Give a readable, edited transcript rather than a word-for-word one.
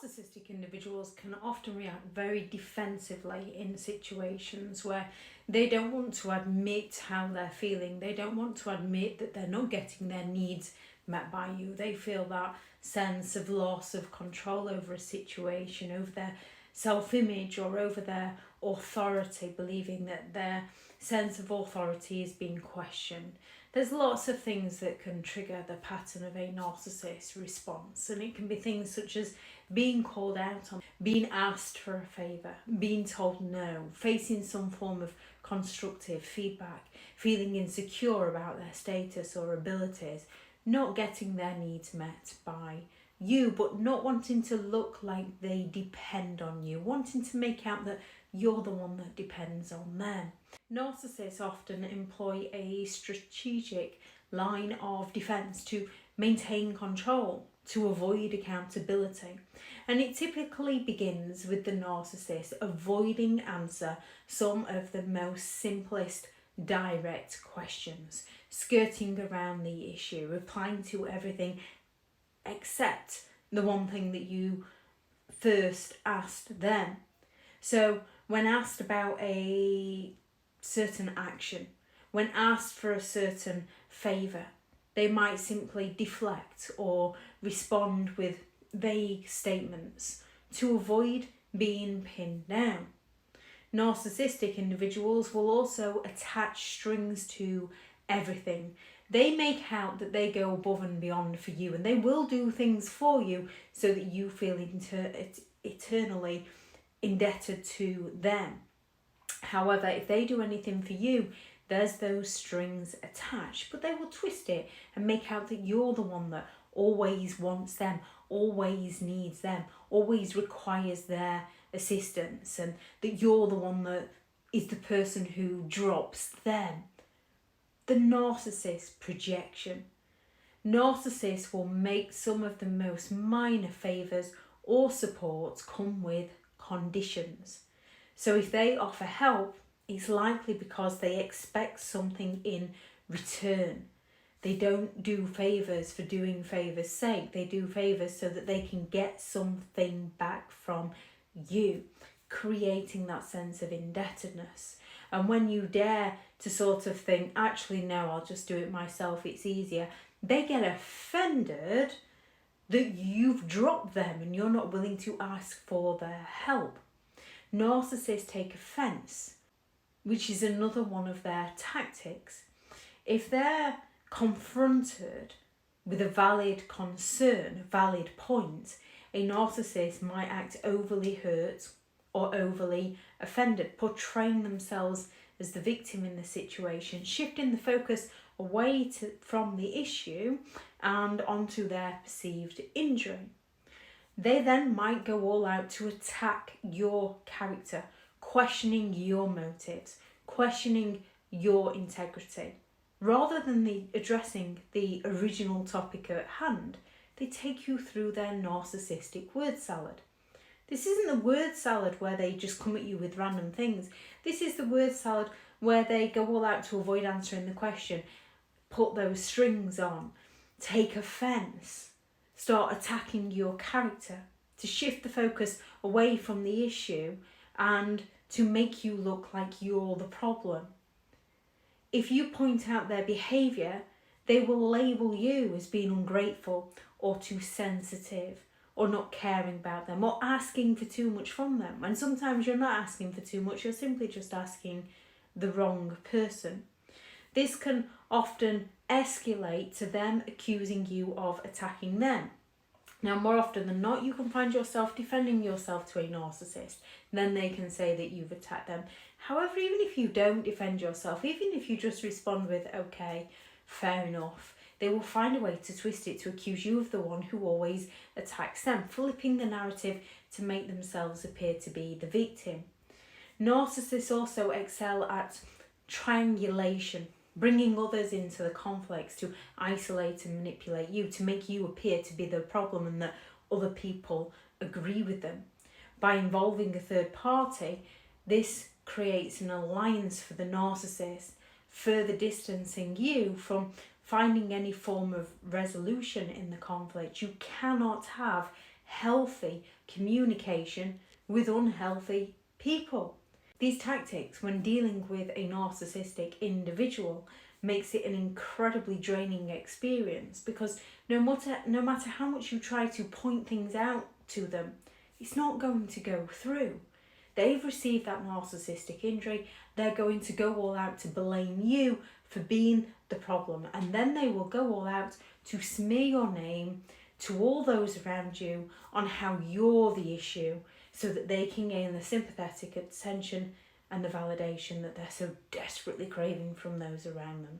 Narcissistic individuals can often react very defensively in situations where they don't want to admit how they're feeling. They don't want to admit that they're not getting their needs met by you. They feel that sense of loss of control over a situation, over their self-image or over their authority, believing that their sense of authority is being questioned. There's lots of things that can trigger the pattern of a narcissist response, and it can be things such as being called out on, being asked for a favour, being told no, facing some form of constructive feedback, feeling insecure about their status or abilities, not getting their needs met by you, but not wanting to look like they depend on you, wanting to make out that you're the one that depends on them. Narcissists often employ a strategic line of defence to maintain control, to avoid accountability. And it typically begins with the narcissist avoiding answer some of the most simplest direct questions, skirting around the issue, replying to everything except the one thing that you first asked them. So when asked about a certain action, when asked for a certain favour, they might simply deflect or respond with vague statements to avoid being pinned down. Narcissistic individuals will also attach strings to everything. They make out that they go above and beyond for you, and they will do things for you so that you feel eternally indebted to them. However, if they do anything for you, there's those strings attached, but they will twist it and make out that you're the one that always wants them, always needs them, always requires their assistance, and that you're the one that is the person who drops them. The narcissist projection. Narcissists will make some of the most minor favours or supports come with conditions. So if they offer help, it's likely because they expect something in return. They don't do favours for doing favours' sake. They do favours so that they can get something back from you, creating that sense of indebtedness. And when you dare to sort of think, actually, no, I'll just do it myself, it's easier, they get offended that you've dropped them and you're not willing to ask for their help. Narcissists take offence, which is another one of their tactics. If they're confronted with a valid concern, a valid point, a narcissist might act overly hurt or overly offended, portraying themselves as the victim in the situation, shifting the focus away from the issue and onto their perceived injury. They then might go all out to attack your character, questioning your motives, questioning your integrity. Rather than addressing the original topic at hand, they take you through their narcissistic word salad. This isn't the word salad where they just come at you with random things. This is the word salad where they go all out to avoid answering the question, put those strings on, take offence, start attacking your character, to shift the focus away from the issue and to make you look like you're the problem. If you point out their behaviour, they will label you as being ungrateful or too sensitive or not caring about them or asking for too much from them. And sometimes you're not asking for too much, you're simply just asking the wrong person. This can often escalate to them accusing you of attacking them. Now, more often than not, you can find yourself defending yourself to a narcissist. Then they can say that you've attacked them. However, even if you don't defend yourself, even if you just respond with, okay, fair enough, they will find a way to twist it to accuse you of the one who always attacks them, flipping the narrative to make themselves appear to be the victim. Narcissists also excel at triangulation, bringing others into the conflicts to isolate and manipulate you, to make you appear to be the problem and that other people agree with them. By involving a third party, this creates an alliance for the narcissist, further distancing you from finding any form of resolution in the conflict. You cannot have healthy communication with unhealthy people. These tactics, when dealing with a narcissistic individual, makes it an incredibly draining experience, because no matter how much you try to point things out to them, it's not going to go through. They've received that narcissistic injury, they're going to go all out to blame you for being the problem, and then they will go all out to smear your name to all those around you on how you're the issue, so that they can gain the sympathetic attention and the validation that they're so desperately craving from those around them.